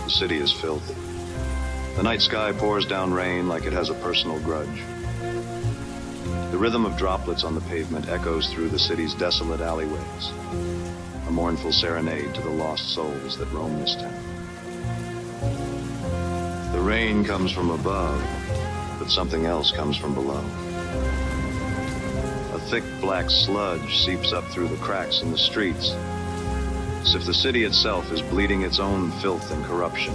The city is filthy. The night sky pours down rain like it has a personal grudge. The rhythm of droplets on the pavement echoes through the city's desolate alleyways, a mournful serenade to the lost souls that roam this town. The rain comes from above, but something else comes from below. A thick black sludge seeps up through the cracks in the streets, as if the city itself is bleeding its own filth and corruption.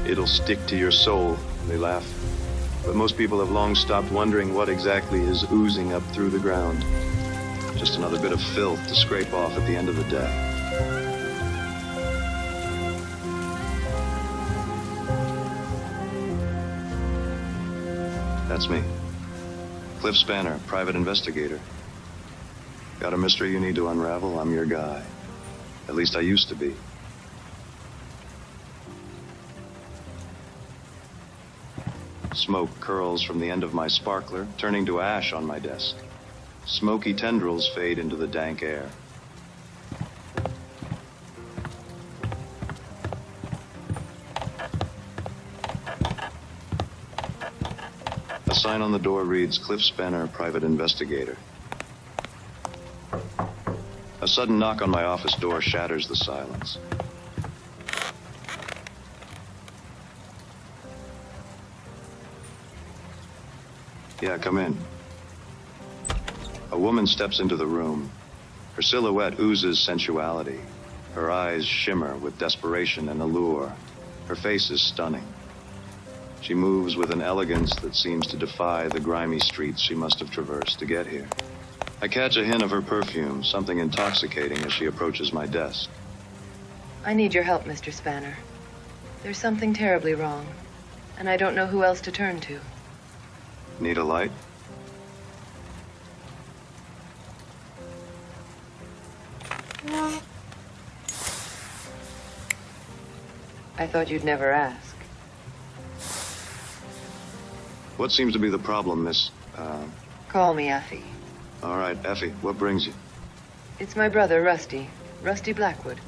It'll stick to your soul, they laugh. But most people have long stopped wondering what exactly is oozing up through the ground. Just another bit of filth to scrape off at the end of the day. That's me. Cliff Spanner, private investigator. Got a mystery you need to unravel? I'm your guy. At least I used to be. Smoke curls from the end of my sparkler, turning to ash on my desk. Smoky tendrils fade into the dank air. A sign on the door reads, Cliff Spanner, private investigator. A sudden knock on my office door shatters the silence. Yeah, come in. A woman steps into the room. Her silhouette oozes sensuality. Her eyes shimmer with desperation and allure. Her face is stunning. She moves with an elegance that seems to defy the grimy streets she must have traversed to get here. I catch a hint of her perfume, something intoxicating as she approaches my desk. I need your help, Mr. Spanner. There's something terribly wrong, and I don't know who else to turn to. Need a light? I thought you'd never ask. What seems to be the problem, Miss, Call me Effie. All right, Effie, what brings you? It's my brother, Rusty. Rusty Blackwood.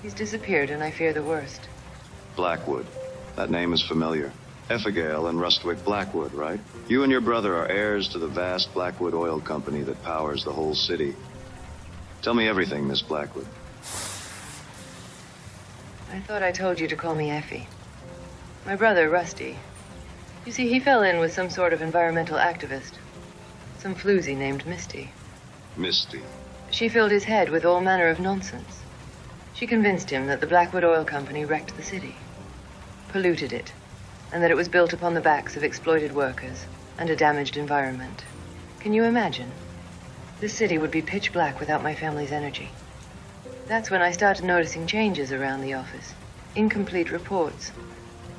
He's disappeared, and I fear the worst. Blackwood. That name is familiar. Effigail and Rustwick Blackwood, right? You and your brother are heirs to the vast Blackwood Oil Company that powers the whole city. Tell me everything, Miss Blackwood. I thought I told you to call me Effie. My brother, Rusty. You see, he fell in with some sort of environmental activist. Some floozy named Misty. Misty. She filled his head with all manner of nonsense. She convinced him that the Blackwood Oil Company wrecked the city, polluted it, and that it was built upon the backs of exploited workers and a damaged environment. Can you imagine? This city would be pitch black without my family's energy. That's when I started noticing changes around the office. Incomplete reports,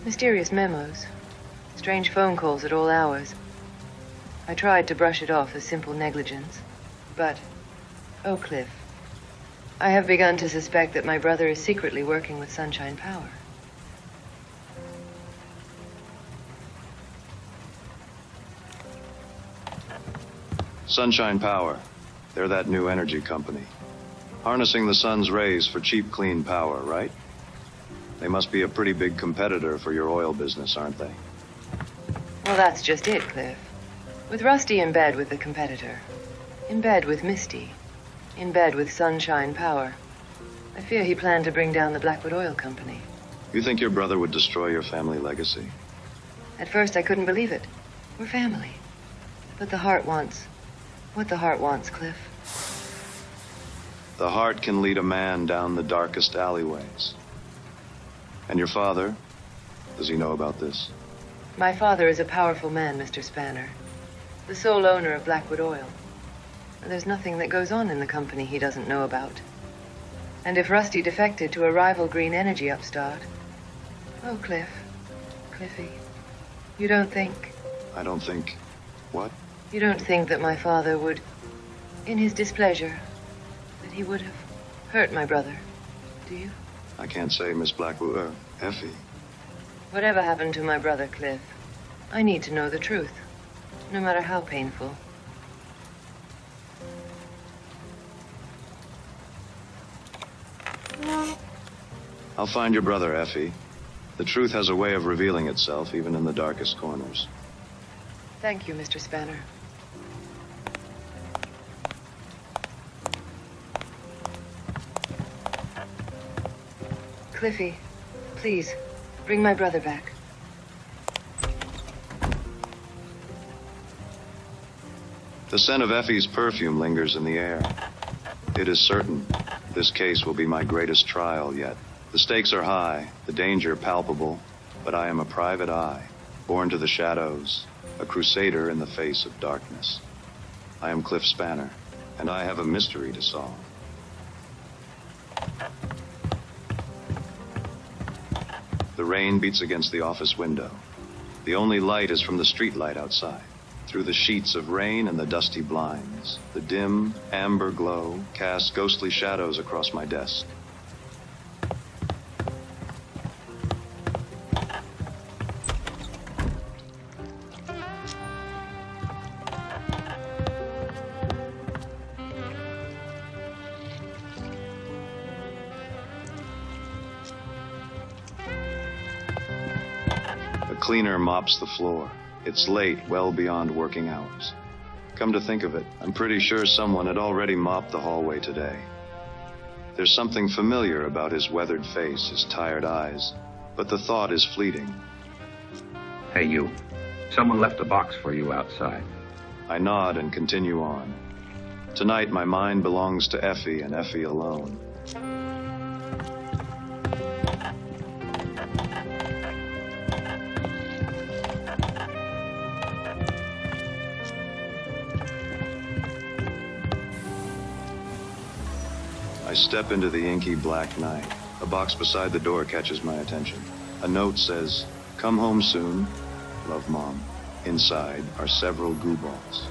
mysterious memos, strange phone calls at all hours. I tried to brush it off as simple negligence, but, oh, Cliff, I have begun to suspect that my brother is secretly working with Sunshine Power. Sunshine Power. They're that new energy company. Harnessing the sun's rays for cheap, clean power, right? They must be a pretty big competitor for your oil business, aren't they? Well, that's just it, Cliff. With Rusty in bed with the competitor, in bed with Misty, in bed with Sunshine Power, I fear he planned to bring down the Blackwood Oil Company. You think your brother would destroy your family legacy? At first, I couldn't believe it. We're family. But the heart wants what the heart wants, Cliff. The heart can lead a man down the darkest alleyways. And your father, does he know about this? My father is a powerful man, Mr. Spanner. The sole owner of Blackwood Oil. There's nothing that goes on in the company he doesn't know about. And if Rusty defected to a rival green energy upstart... Oh, Cliffy, you don't think... I don't think... What? You don't think that my father would, in his displeasure, that he would have hurt my brother, do you? I can't say, Miss Blackwood, Effie. Whatever happened to my brother, Cliff, I need to know the truth, no matter how painful. I'll find your brother, Effie. The truth has a way of revealing itself, even in the darkest corners. Thank you, Mr. Spanner. Cliffy, please, bring my brother back. The scent of Effie's perfume lingers in the air. It is certain this case will be my greatest trial yet. The stakes are high, the danger palpable, but I am a private eye, born to the shadows, a crusader in the face of darkness. I am Cliff Spanner, and I have a mystery to solve. The rain beats against the office window. The only light is from the street light outside. Through the sheets of rain and the dusty blinds, the dim, amber glow casts ghostly shadows across my desk. A cleaner mops the floor. It's late, well beyond working hours. Come to think of it, I'm pretty sure someone had already mopped the hallway today. There's something familiar about his weathered face, his tired eyes, but the thought is fleeting. Hey, you. Someone left a box for you outside. I nod and continue on. Tonight, my mind belongs to Effie and Effie alone. I step into the inky black night. A box beside the door catches my attention. A note says, "Come home soon. Love, Mom." Inside are several goo balls.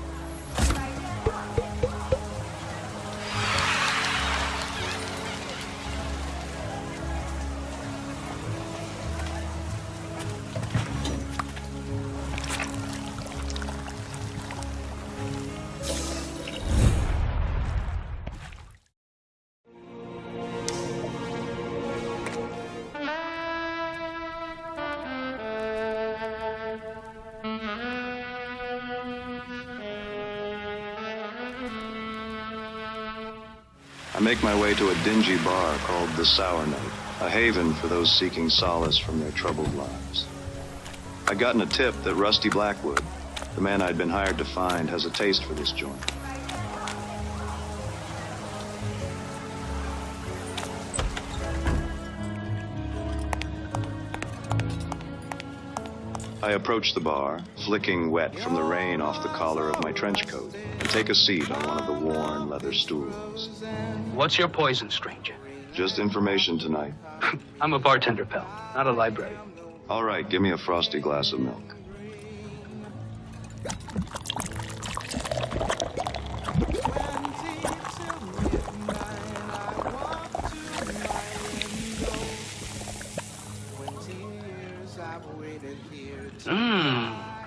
I make my way to a dingy bar called the Sour Note, a haven for those seeking solace from their troubled lives. I'd gotten a tip that Rusty Blackwood, the man I'd been hired to find, has a taste for this joint. I approach the bar, flicking wet from the rain off the collar of my trench coat, and take a seat on one of the worn leather stools. What's your poison, stranger? Just information tonight. I'm a bartender, pal, not a library. All right, give me a frosty glass of milk.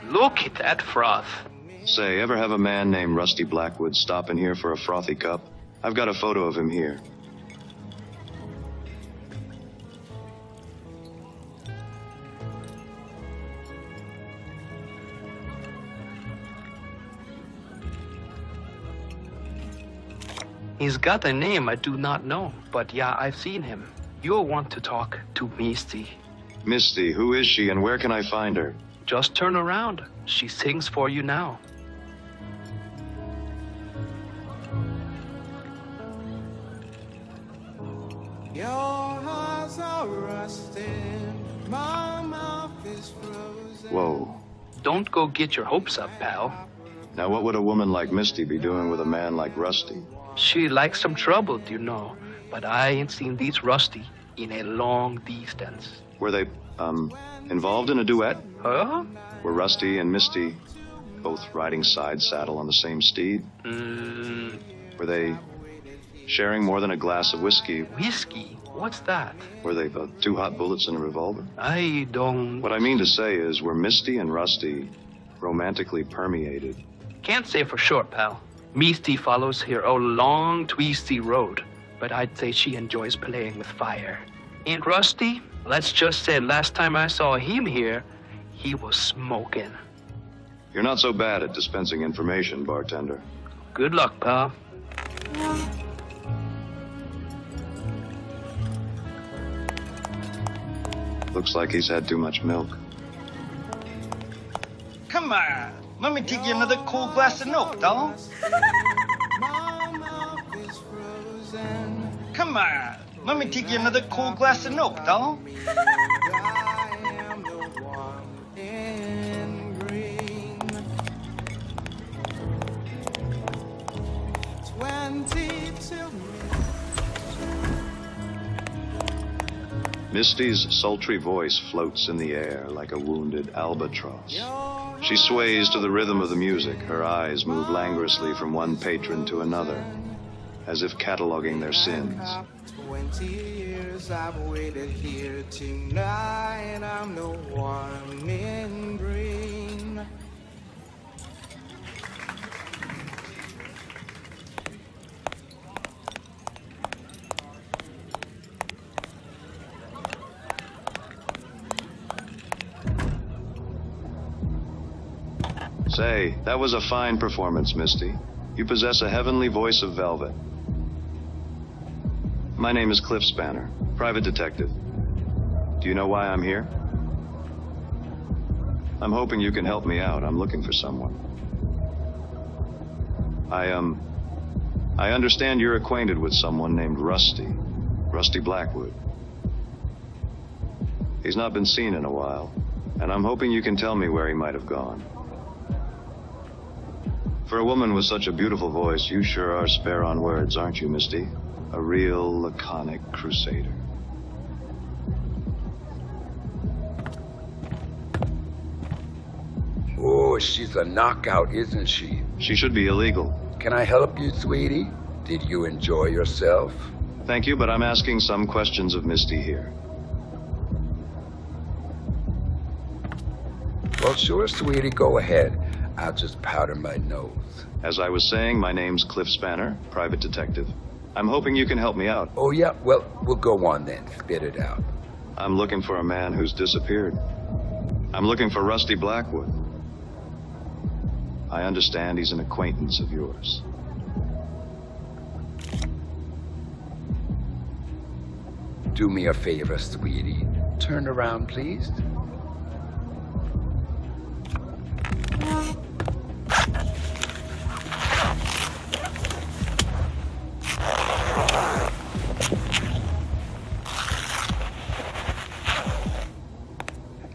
Look at that froth. Say, ever have a man named Rusty Blackwood stop in here for a frothy cup? I've got a photo of him here. He's got a name I do not know, but yeah, I've seen him. You'll want to talk to Misty. Misty, who is she and where can I find her? Just turn around. She sings for you now. Your hearts are rusting, my mouth is frozen. Whoa. Don't go get your hopes up, pal. Now, what would a woman like Misty be doing with a man like Rusty? She likes some trouble, you know. But I ain't seen these Rusty in a long distance. Were they, involved in a duet? Huh? Were Rusty and Misty both riding side saddle on the same steed? Were they sharing more than a glass of whiskey? Whiskey? What's that? Were they both 2 hot bullets in a revolver? I don't... What I mean to say is, were Misty and Rusty romantically permeated? Can't say for sure, pal. Misty follows her a long, twisty road, but I'd say she enjoys playing with fire. And Rusty, let's just say last time I saw him here, he was smoking. You're not so bad at dispensing information, bartender. Good luck, pal. Looks like he's had too much milk. Come on, let me take you another cool glass of milk, dog. Come on, let me take you another cool glass of milk, dog. Misty's sultry voice floats in the air like a wounded albatross. She sways to the rhythm of the music. Her eyes move languorously from one patron to another, as if cataloging their sins. 20 years I've waited here tonight. I'm the one in green. Say, that was a fine performance, Misty. You possess a heavenly voice of velvet. My name is Cliff Spanner, private detective. Do you know why I'm here? I'm hoping you can help me out. I'm looking for someone. I understand you're acquainted with someone named Rusty Blackwood. He's not been seen in a while, and I'm hoping you can tell me where he might have gone. For a woman with such a beautiful voice, you sure are spare on words, aren't you, Misty? A real laconic crusader. Oh, she's a knockout, isn't she? She should be illegal. Can I help you, sweetie? Did you enjoy yourself? Thank you, but I'm asking some questions of Misty here. Well, sure, sweetie, go ahead. I'll just powder my nose. As I was saying, my name's Cliff Spanner, private detective. I'm hoping you can help me out. Oh, yeah? Well, we'll go on then. Spit it out. I'm looking for a man who's disappeared. I'm looking for Rusty Blackwood. I understand he's an acquaintance of yours. Do me a favor, sweetie. Turn around, please.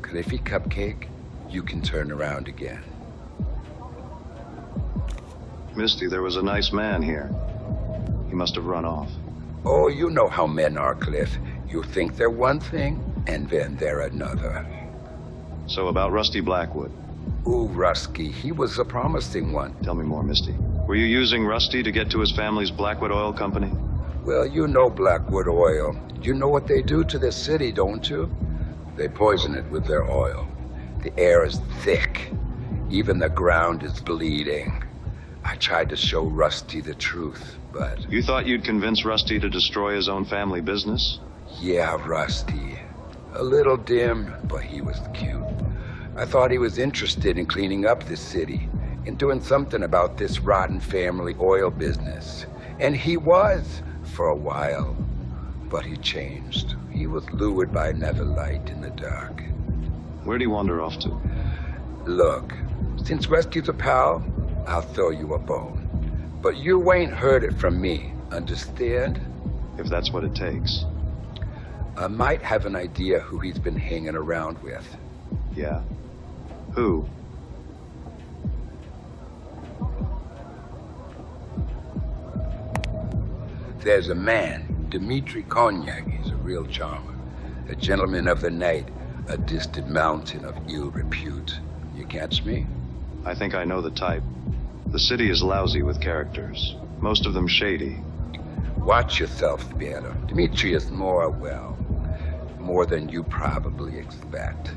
Cliffy Cupcake, you can turn around again. Misty, there was a nice man here. He must have run off. Oh, you know how men are, Cliff. You think they're one thing, and then they're another. So about Rusty Blackwood. Ooh, Rusty, he was a promising one. Tell me more, Misty. Were you using Rusty to get to his family's Blackwood Oil Company? Well, you know Blackwood Oil. You know what they do to this city, don't you? They poison it with their oil. The air is thick. Even the ground is bleeding. I tried to show Rusty the truth, but... You thought you'd convince Rusty to destroy his own family business? Yeah, Rusty. A little dim, but he was cute. I thought he was interested in cleaning up this city, in doing something about this rotten family oil business. And he was, for a while. But he changed. He was lured by another light in the dark. Where'd he wander off to? Look, since Rusty's a pal, I'll throw you a bone. But you ain't heard it from me, understand? If that's what it takes. I might have an idea who he's been hanging around with. Yeah? Who? there's a man, Dmitri Konyak. He's a real charmer. A gentleman of the night, a distant mountain of ill repute. You catch me? I think I know the type. The city is lousy with characters. Most of them shady. Watch yourself, Piero. Dmitri is more than you probably expect.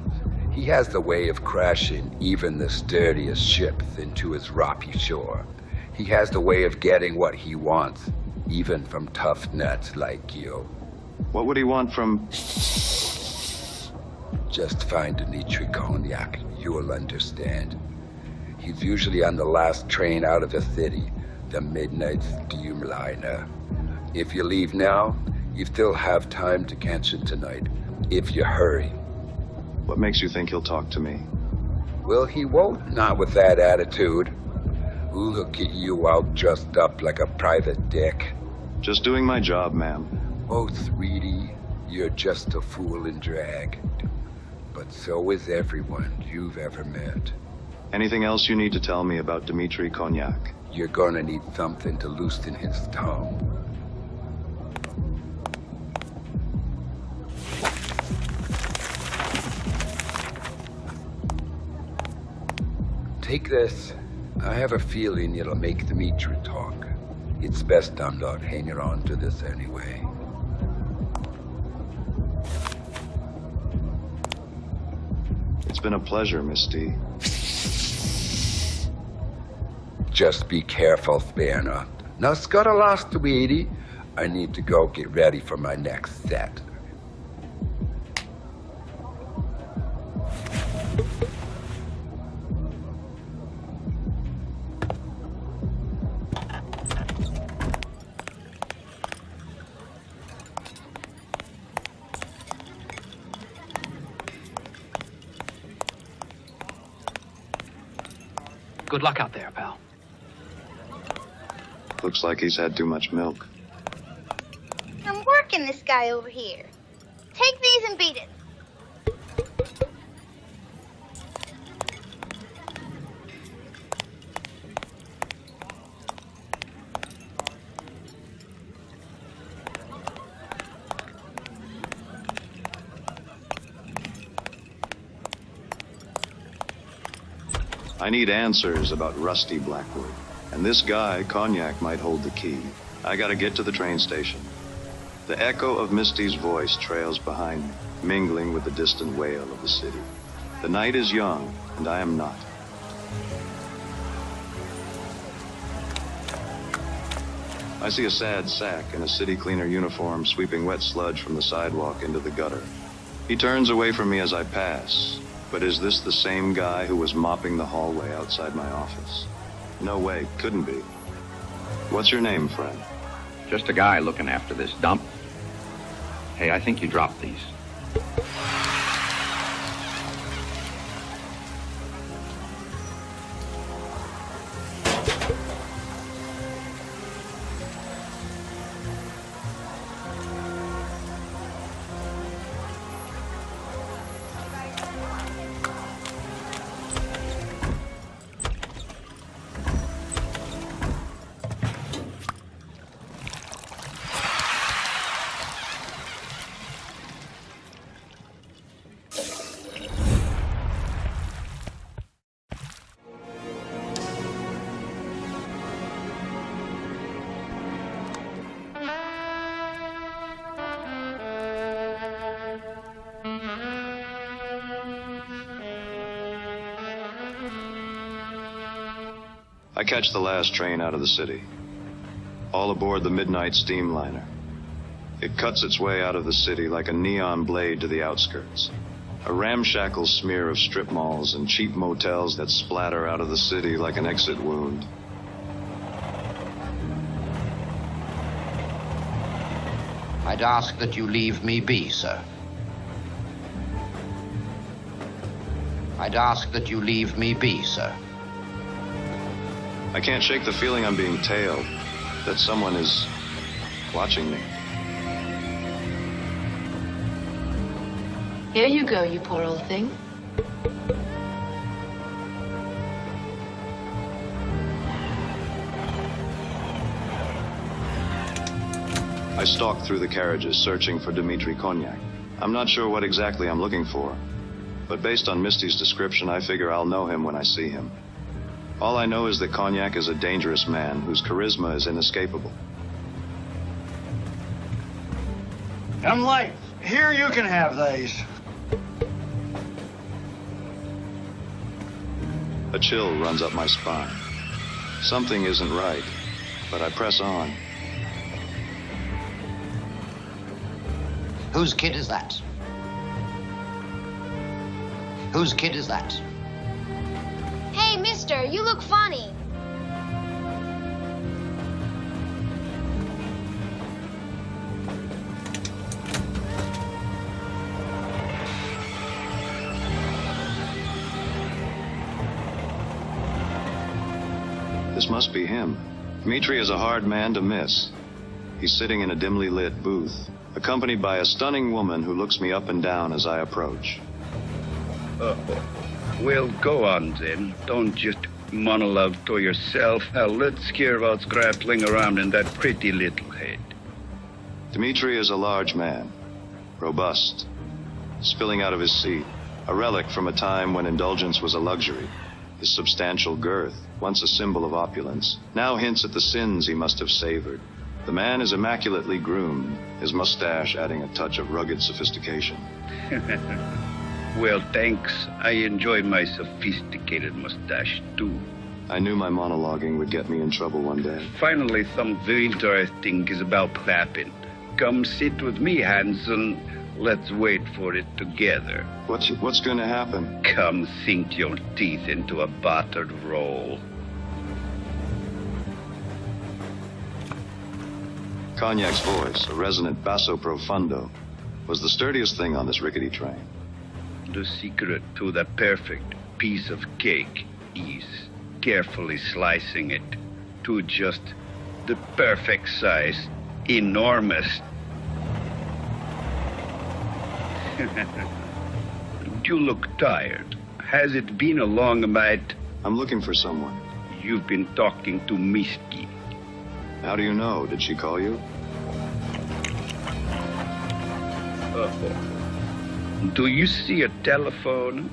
He has the way of crashing even the sturdiest ships into his rocky shore. He has the way of getting what he wants, even from tough nuts like you. What would he want from... Just find Dmitri Konyak. You will understand. He's usually on the last train out of the city, the midnight steamliner. If you leave now, you still have time to catch it tonight, if you hurry. What makes you think he'll talk to me? Well, he won't, not with that attitude. Look at you all dressed up like a private dick. Just doing my job, ma'am. Oh, sweetie, you're just a fool in drag. But so is everyone you've ever met. Anything else you need to tell me about Dmitri Konyak? You're gonna need something to loosen his tongue. Take this. I have a feeling it'll make Dmitri talk. It's best I'm not hanging on to this anyway. It's been a pleasure, Miss D. Just be careful, Spanner. Now, scuttle lost, sweetie. I need to go get ready for my next set. Good luck out there, pal. Looks like he's had too much milk. I'm working this guy over here. Take these and beat it. I need answers about Rusty Blackwood. And this guy, Konyak, might hold the key. I gotta get to the train station. The echo of Misty's voice trails behind me, mingling with the distant wail of the city. The night is young, and I am not. I see a sad sack in a city cleaner uniform sweeping wet sludge from the sidewalk into the gutter. He turns away from me as I pass. But is this the same guy who was mopping the hallway outside my office? No way, couldn't be. What's your name, friend? Just a guy looking after this dump. Hey, I think you dropped these. I catch the last train out of the city. All aboard the midnight steamliner. It cuts its way out of the city like a neon blade to the outskirts. A ramshackle smear of strip malls and cheap motels that splatter out of the city like an exit wound. I'd ask that you leave me be, sir. I'd ask that you leave me be, sir. I can't shake the feeling I'm being tailed, that someone is watching me. Here you go, you poor old thing. I stalk through the carriages searching for Dmitri Konyak. I'm not sure what exactly I'm looking for, but based on Misty's description, I figure I'll know him when I see him. All I know is that Konyak is a dangerous man whose charisma is inescapable. I'm late. Here, you can have these. A chill runs up my spine. Something isn't right, but I press on. Whose kid is that? Whose kid is that? Hey, mister, you look funny. This must be him. Dmitri is a hard man to miss. He's sitting in a dimly lit booth, accompanied by a stunning woman who looks me up and down as I approach. Well, go on then. Don't just monologue to yourself. Now let's hear what's grappling around in that pretty little head. Dmitri is a large man, robust, spilling out of his seat, a relic from a time when indulgence was a luxury. His substantial girth, once a symbol of opulence, now hints at the sins he must have savored. The man is immaculately groomed, his mustache adding a touch of rugged sophistication. Well, thanks. I enjoy my sophisticated mustache, too. I knew my monologuing would get me in trouble one day. Finally, something interesting is about to happen. Come sit with me, Hanson. Let's wait for it together. What's going to happen? Come sink your teeth into a buttered roll. Konyak's voice, a resonant basso profundo, was the sturdiest thing on this rickety train. The secret to the perfect piece of cake is carefully slicing it to just the perfect size. Enormous. You look tired. Has it been a long night? I'm looking for someone. You've been talking to Misty. How do you know? Did she call you? Do you see a telephone?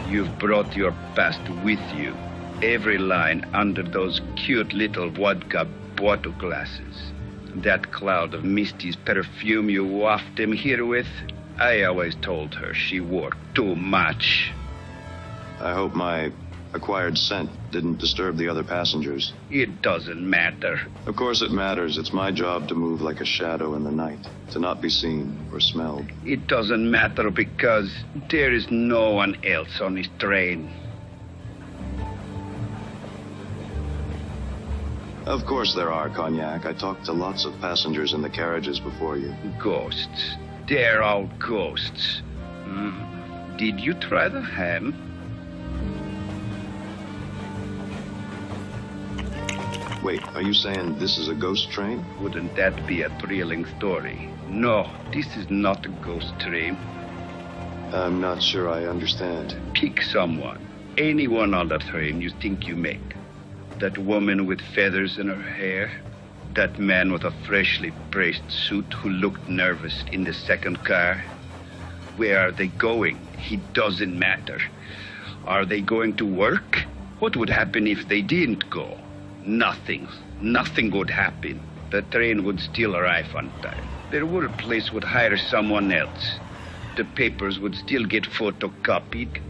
You've brought your past with you. Every line under those cute little vodka bottle glasses. That cloud of Misty's perfume you waft him here with. I always told her she wore too much. I hope my acquired scent didn't disturb the other passengers. It doesn't matter. Of course it matters. It's my job to move like a shadow in the night, to not be seen or smelled. It doesn't matter because there is no one else on this train. Of course there are, Konyak. I talked to lots of passengers in the carriages before you. Ghosts. They're all ghosts. Did you try the ham? Wait, are you saying this is a ghost train? Wouldn't that be a thrilling story? No, this is not a ghost train. I'm not sure I understand. Pick someone. Anyone on the train you think you make. That woman with feathers in her hair. That man with a freshly pressed suit who looked nervous in the second car. Where are they going? It doesn't matter. Are they going to work? What would happen if they didn't go? Nothing. Nothing would happen. The train would still arrive on time. Their workplace would hire someone else. The papers would still get photocopied.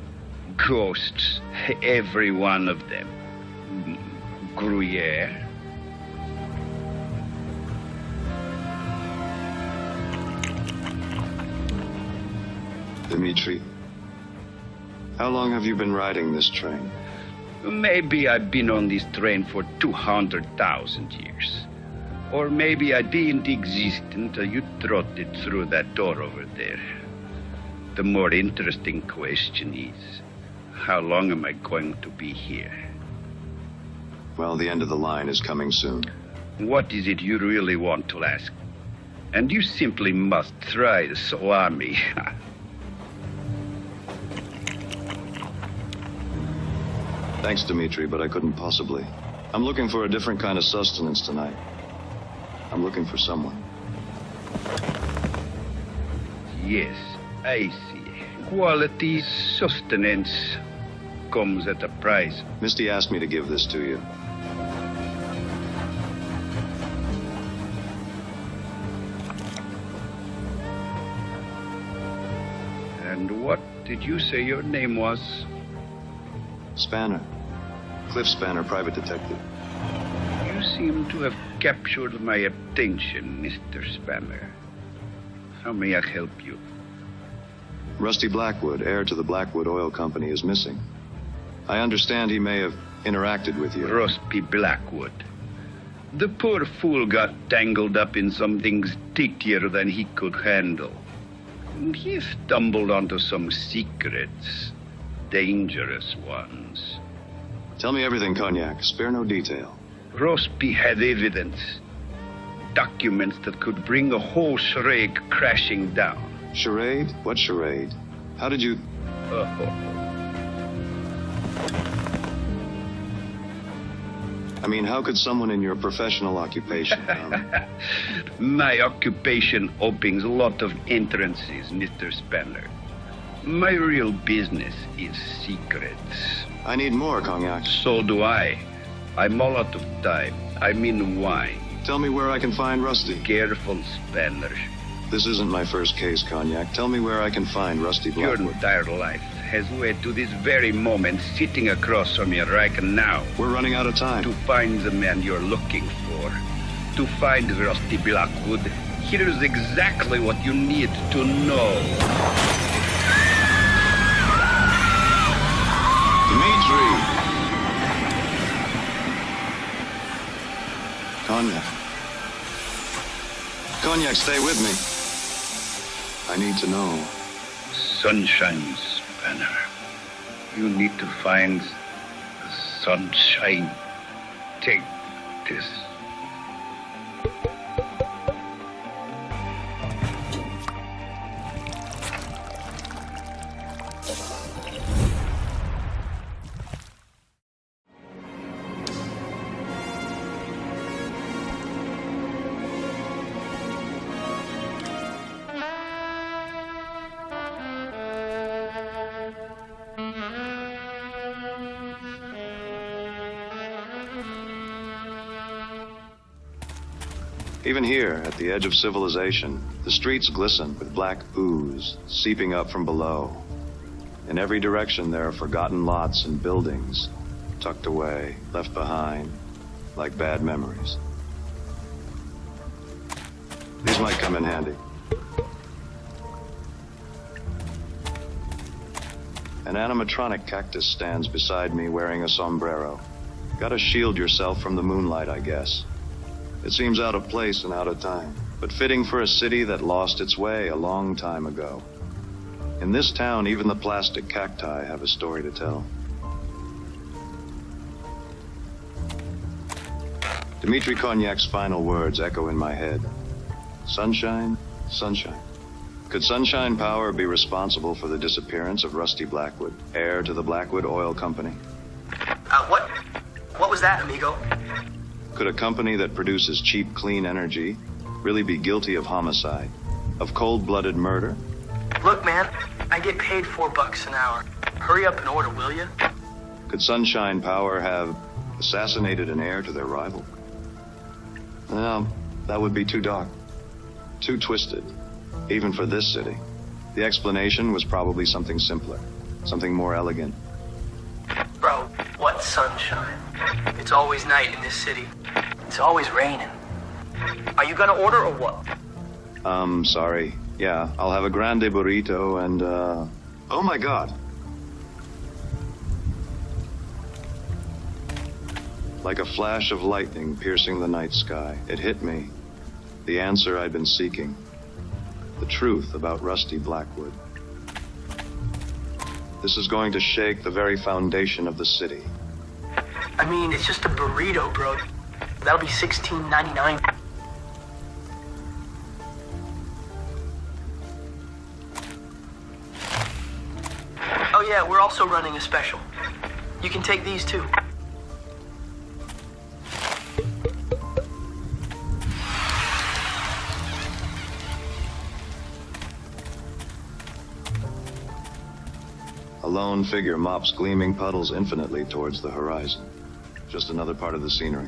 Ghosts. Every one of them. Gruyere. Dmitri, how long have you been riding this train? Maybe I've been on this train for 200,000 years. Or maybe I didn't exist until you trotted through that door over there. The more interesting question is, how long am I going to be here? Well, the end of the line is coming soon. What is it you really want to ask? And you simply must try the salami. Thanks, Dimitri, but I couldn't possibly. I'm looking for a different kind of sustenance tonight. I'm looking for someone. Yes, I see. Quality sustenance comes at a price. Misty asked me to give this to you. And what did you say your name was? Spanner. Cliff Spanner, private detective. You seem to have captured my attention, Mr. Spanner. How may I help you? Rusty Blackwood, heir to the Blackwood Oil Company, is missing. I understand he may have interacted with you. Rusty Blackwood. The poor fool got tangled up in something stickier than he could handle. And he stumbled onto some secrets, dangerous ones. Tell me everything, Cognac. Spare no detail. Rusty had evidence. Documents that could bring the whole charade crashing down. Charade? What charade? How did you... I mean, how could someone in your professional occupation... My occupation opens a lot of entrances, Mr. Spanner. My real business is secrets. I need more, Cognac. So do I. I'm all out of time. I mean wine. Tell me where I can find Rusty. Careful, Spanner. This isn't my first case, Cognac. Tell me where I can find Rusty Blackwood. Your entire life has led to this very moment sitting across from you right now. We're running out of time. To find the man you're looking for. To find Rusty Blackwood. Here's exactly what you need to know. Dimitri! Cognac. Cognac, stay with me. I need to know. Sunshine, Spanner. You need to find the sunshine. Take this. Even here, at the edge of civilization, the streets glisten with black ooze seeping up from below. In every direction, there are forgotten lots and buildings, tucked away, left behind, like bad memories. These might come in handy. An animatronic cactus stands beside me wearing a sombrero. Gotta shield yourself from the moonlight, I guess. It seems out of place and out of time, but fitting for a city that lost its way a long time ago. In this town, even the plastic cacti have a story to tell. Dimitri Cognac's final words echo in my head. Sunshine, sunshine. Could Sunshine Power be responsible for the disappearance of Rusty Blackwood, heir to the Blackwood Oil Company? What was that, amigo? Could a company that produces cheap, clean energy really be guilty of homicide, of cold-blooded murder? Look, man, I get paid $4 an hour. Hurry up and order, will you? Could Sunshine Power have assassinated an heir to their rival? No, that would be too dark, too twisted, even for this city. The explanation was probably something simpler, something more elegant. Bro, what sunshine? It's always night in this city. It's always raining. Are you gonna order or what? Sorry. Yeah, I'll have a grande burrito and, oh my God. Like a flash of lightning piercing the night sky, it hit me. The answer I'd been seeking. The truth about Rusty Blackwood. This is going to shake the very foundation of the city. I mean, it's just a burrito, bro. That'll be $16.99. Oh yeah, we're also running a special. You can take these too. A lone figure mops gleaming puddles infinitely towards the horizon. Just another part of the scenery.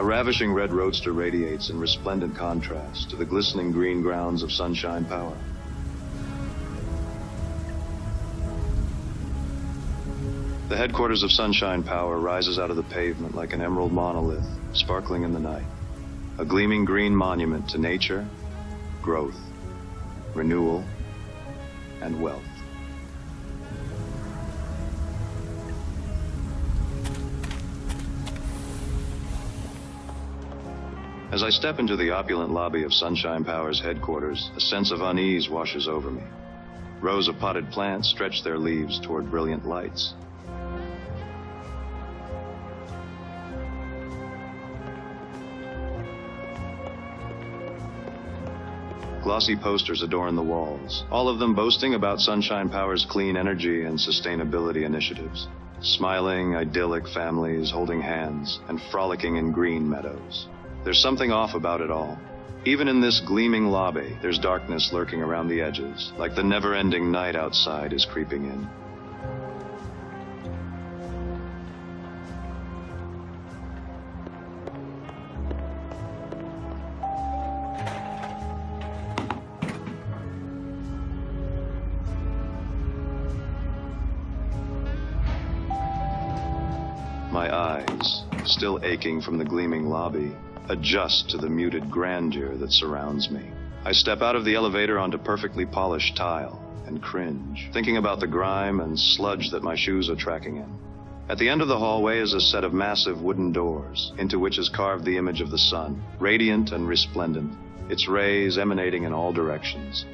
A ravishing red roadster radiates in resplendent contrast to the glistening green grounds of Sunshine Power. The headquarters of Sunshine Power rises out of the pavement like an emerald monolith, sparkling in the night. A gleaming green monument to nature, growth, renewal, and wealth. As I step into the opulent lobby of Sunshine Power's headquarters, a sense of unease washes over me. Rows of potted plants stretch their leaves toward brilliant lights. Glossy posters adorn the walls, all of them boasting about Sunshine Power's clean energy and sustainability initiatives. Smiling, idyllic families holding hands and frolicking in green meadows. There's something off about it all. Even in this gleaming lobby, there's darkness lurking around the edges, like the never-ending night outside is creeping in. My eyes, still aching from the gleaming lobby, adjust to the muted grandeur that surrounds me. I step out of the elevator onto perfectly polished tile and cringe, thinking about the grime and sludge that my shoes are tracking in. At the end of the hallway is a set of massive wooden doors, into which is carved the image of the sun, radiant and resplendent, its rays emanating in all directions.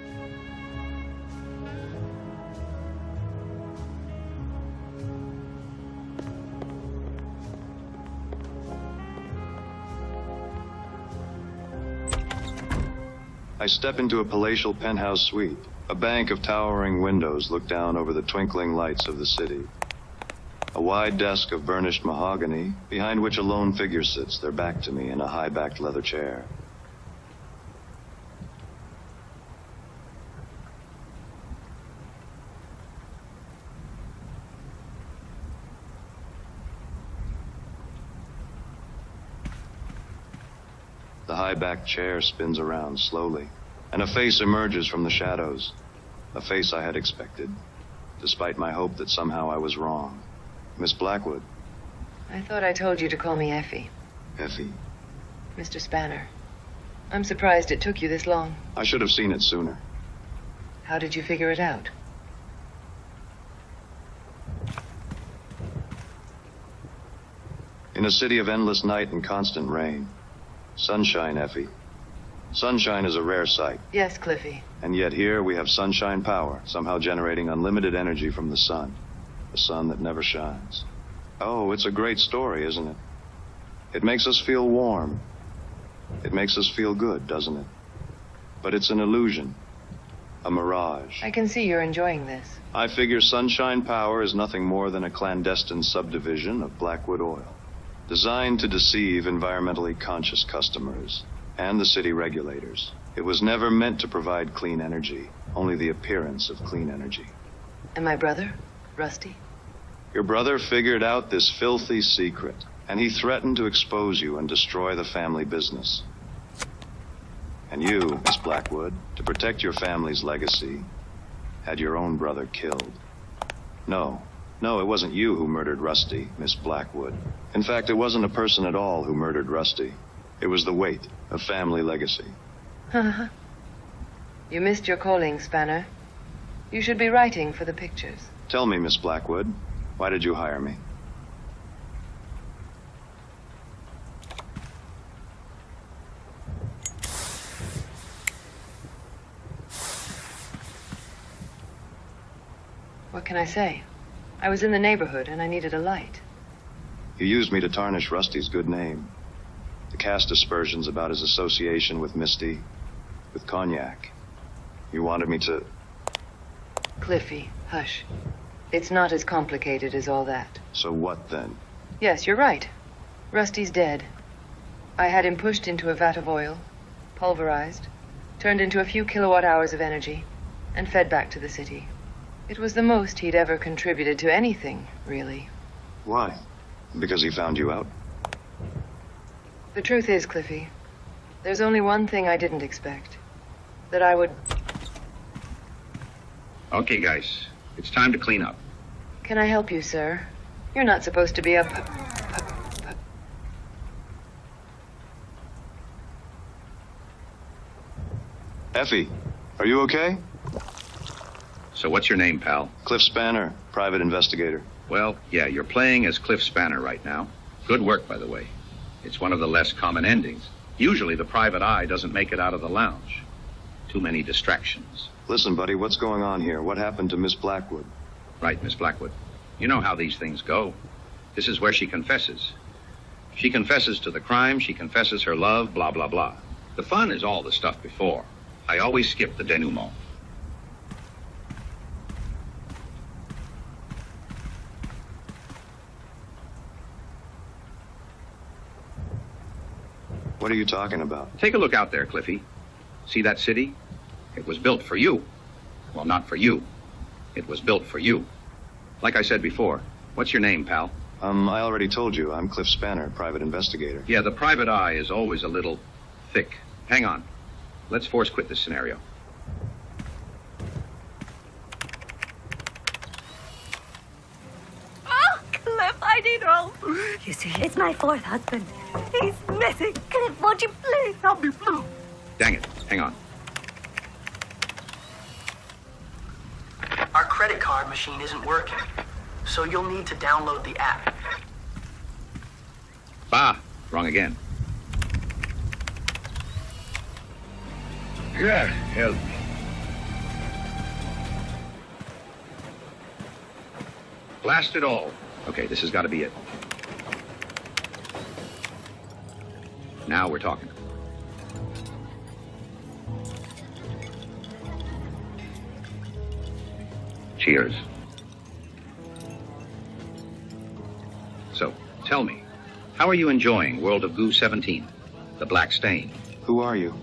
I step into a palatial penthouse suite. A bank of towering windows look down over the twinkling lights of the city. A wide desk of burnished mahogany, behind which a lone figure sits, their back to me in a high-backed leather chair. The high-backed chair spins around slowly, and a face emerges from the shadows. A face I had expected, despite my hope that somehow I was wrong. Miss Blackwood. I thought I told you to call me Effie. Effie. Mr. Spanner. I'm surprised it took you this long. I should have seen it sooner. How did you figure it out? In a city of endless night and constant rain. Sunshine, Effie. Sunshine is a rare sight. Yes, Cliffy. And yet here we have sunshine power, somehow generating unlimited energy from the sun. The sun that never shines. Oh, it's a great story, isn't it? It makes us feel warm. It makes us feel good, doesn't it? But it's an illusion. A mirage. I can see you're enjoying this. I figure sunshine power is nothing more than a clandestine subdivision of Blackwood Oil, designed to deceive environmentally conscious customers and the city regulators. It was never meant to provide clean energy, only the appearance of clean energy. And my brother, Rusty? Your brother figured out this filthy secret, and he threatened to expose you and destroy the family business. And you, Miss Blackwood, to protect your family's legacy, had your own brother killed. No, it wasn't you who murdered Rusty, Miss Blackwood. In fact, it wasn't a person at all who murdered Rusty. It was the weight of family legacy. You missed your calling, Spanner. You should be writing for the pictures. Tell me, Miss Blackwood, why did you hire me? What can I say? I was in the neighborhood and I needed a light. You used me to tarnish Rusty's good name. To cast aspersions about his association with Misty, with Cognac. You wanted me to... Cliffy, hush. It's not as complicated as all that. So what then? Yes, you're right. Rusty's dead. I had him pushed into a vat of oil, pulverized, turned into a few kilowatt hours of energy, and fed back to the city. It was the most he'd ever contributed to anything, really. Why? Because he found you out? The truth is, Cliffy, there's only one thing I didn't expect. That I would... Okay, guys. It's time to clean up. Can I help you, sir? You're not supposed to be up... Effie, are you okay? So what's your name, pal? Cliff Spanner, private investigator. Well, yeah, you're playing as Cliff Spanner right now. Good work, by the way. It's one of the less common endings. Usually the private eye doesn't make it out of the lounge. Too many distractions. Listen, buddy, what's going on here? What happened to Miss Blackwood? Right, Miss Blackwood. You know how these things go. This is where she confesses. She confesses to the crime, she confesses her love, blah, blah, blah. The fun is all the stuff before. I always skip the denouement. What are you talking about? Take a look out there, Cliffy. See that city? It was built for you. Well, not for you. It was built for you. Like I said before, what's your name, pal? I already told you. I'm Cliff Spanner, private investigator. Yeah, the private eye is always a little thick. Hang on. Let's force quit this scenario. Oh, Cliff, I need help. You see, it's my fourth husband. He's missing. Cliff, won't you please help me, please? Dang it. Hang on. Our credit card machine isn't working, so you'll need to download the app. Bah, wrong again. God help me. Blast it all. Okay, this has got to be it. Now we're talking. Cheers. So, tell me, how are you enjoying World of Goo 17, the Black Stain? Who are you?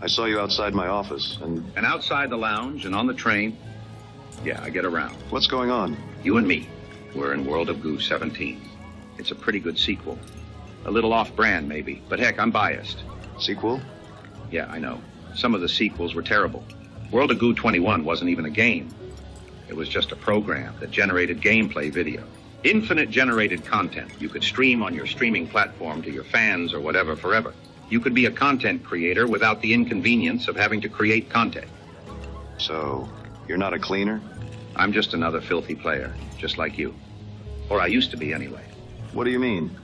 I saw you outside my office, and outside the lounge and on the train. Yeah, I get around. What's going on? You and me, we're in World of Goo 17. It's a pretty good sequel. A little off-brand, maybe, but heck, I'm biased. Sequel? Yeah, I know. Some of the sequels were terrible. World of Goo 21 wasn't even a game. It was just a program that generated gameplay video. Infinite generated content you could stream on your streaming platform to your fans or whatever forever. You could be a content creator without the inconvenience of having to create content. So, you're not a cleaner? I'm just another filthy player, just like you. Or I used to be anyway. What do you mean?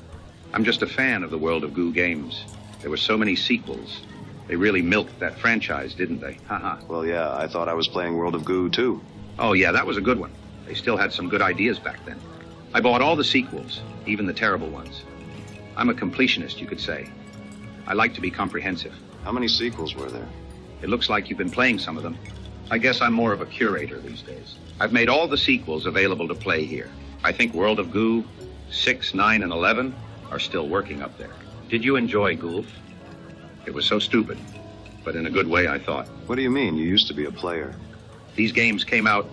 I'm just a fan of the World of Goo games. There were so many sequels. They really milked that franchise, didn't they? Haha. Well, yeah, I thought I was playing World of Goo, too. Oh, yeah, that was a good one. They still had some good ideas back then. I bought all the sequels, even the terrible ones. I'm a completionist, you could say. I like to be comprehensive. How many sequels were there? It looks like you've been playing some of them. I guess I'm more of a curator these days. I've made all the sequels available to play here. I think World of Goo 6, 9, and 11 are still working up there. Did you enjoy Gulf? It was so stupid, but in a good way, I thought. What do you mean? You used to be a player. These games came out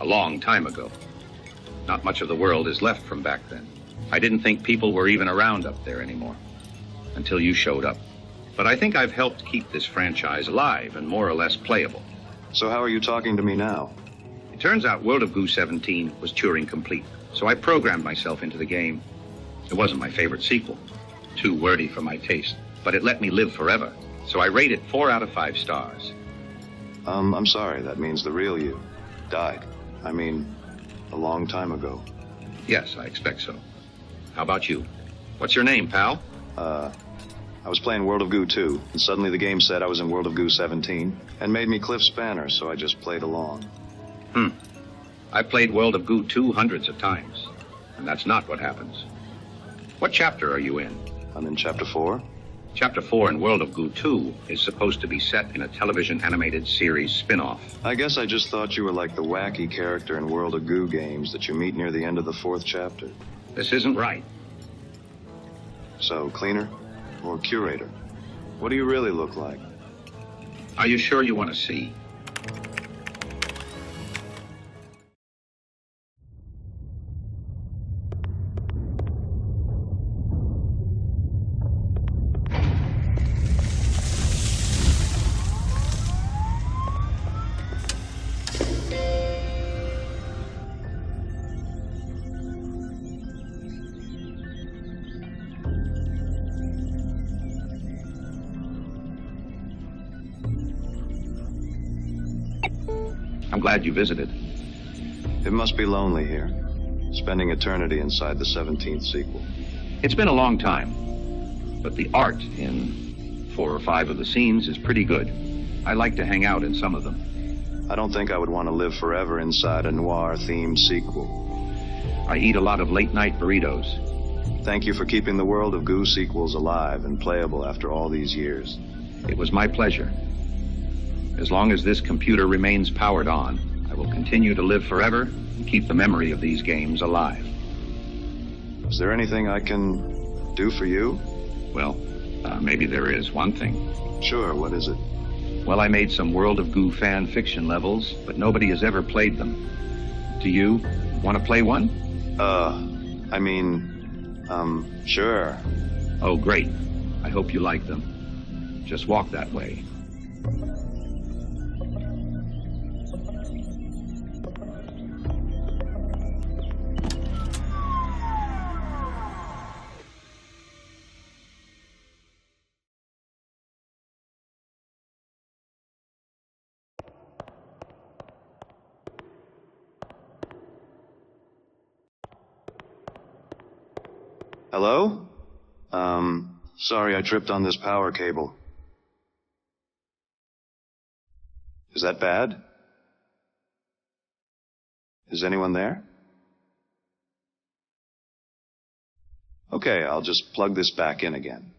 a long time ago. Not much of the world is left from back then. I didn't think people were even around up there anymore, until you showed up. But I think I've helped keep this franchise alive and more or less playable. So how are you talking to me now? It turns out World of Goo 17 was Turing complete, so I programmed myself into the game. It wasn't my favorite sequel, too wordy for my taste, but it let me live forever, so I rate it 4 out of 5 stars. I'm sorry, that means the real you died. I mean, a long time ago. Yes, I expect so. How about you? What's your name, pal? I was playing World of Goo 2, and suddenly the game said I was in World of Goo 17, and made me Cliff Spanner, so I just played along. I've played World of Goo 2 hundreds of times, and that's not what happens. What chapter are you in? I'm in Chapter 4. Chapter 4 in World of Goo 2 is supposed to be set in a television animated series spin-off. I guess I just thought you were like the wacky character in World of Goo games that you meet near the end of the 4th chapter. This isn't right. So, cleaner or curator? What do you really look like? Are you sure you want to see? I'm glad you visited. It must be lonely here, spending eternity inside the 17th sequel. It's been a long time, but the art in 4 or 5 of the scenes is pretty good. I like to hang out in some of them. I don't think I would want to live forever inside a noir-themed sequel. I eat a lot of late-night burritos. Thank you for keeping the World of Goo sequels alive and playable after all these years. It was my pleasure. As long as this computer remains powered on, I will continue to live forever and keep the memory of these games alive. Is there anything I can do for you? Well, maybe there is one thing. Sure, what is it? Well, I made some World of Goo fan fiction levels, but nobody has ever played them. Do you want to play one? Sure. Oh, great. I hope you like them. Just walk that way. Hello? Sorry I tripped on this power cable. Is that bad? Is anyone there? Okay, I'll just plug this back in again.